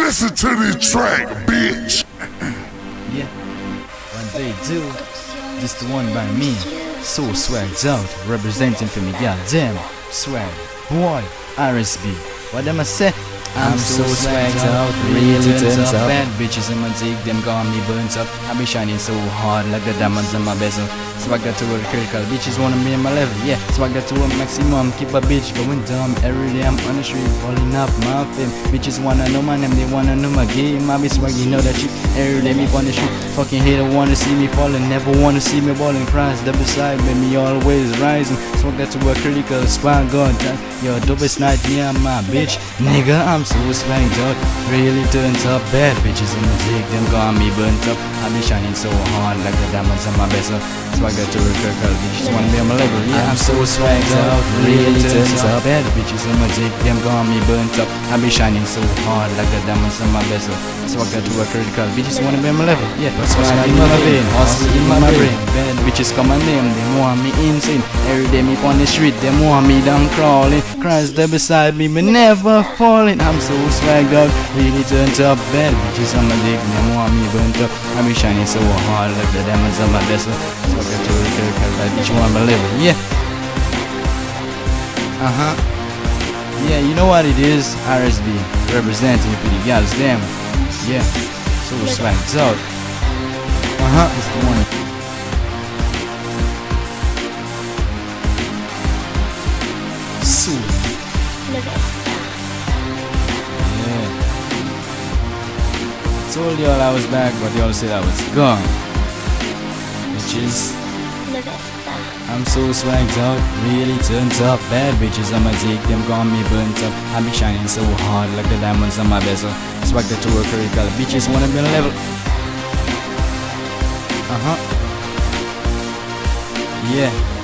Listen to this track, bitch. Yeah, one day do, just the one by me. So swagged out, representing for me, goddamn swag, boy, RSB. What am I say? I'm so swagged out, really turns up. Bad bitches in my dick, them got me burnt up. I be shining so hard like the diamonds on my bezel. Swagger to a critical, bitches wanna be on my level. Yeah, swagger to a maximum, keep a bitch going dumb. Every day I'm on the street, falling up my fame. Bitches wanna know my name, they wanna know my game. I be swag, you know that shit. Every day me on the street, fucking hater wanna see me falling, never wanna see me balling. Christ, double side, but me always rising. Swagger to a critical, swagger. Yo, dopest night, yeah, my bitch. Nigga, I'm so swagged out, really turns up. Bad bitches in the dick, them got me burnt up. I be shining so hard like the diamonds on my bezel. Swagger to a critical, bitches wanna be on my level. Yeah, I'm so swagged out, really turns up. Bad bitches in my dick, them got me burnt up. I be shining so hard like the diamonds on my bezel. Swagger to a critical, bitches wanna be on my level. Yeah, swag in my vein, hustle in my brain. Bad bitches come my name, they want me insane. Every day me on the street, they want me down crawling. Christ, they beside me, but never falling. I'm so swagged out, really turned up. Bad bitches on my dick, they want me burnt up. I be shining so hard like the diamonds on my bezel. Swagger to a critical, that bitch want my level. Yeah. Yeah, you know what it is? RSB representing for the girls, damn. Yeah, so swagged out. It's the one. So yeah, told y'all I was back, but y'all said I was gone. Bitches, I'm so swagged out, really turns up. Bad bitches on my dick, them got me burnt up. I be shining so hard like the diamonds on my bezel. Swagger to a critical, bitches wanna be on a level. Yeah.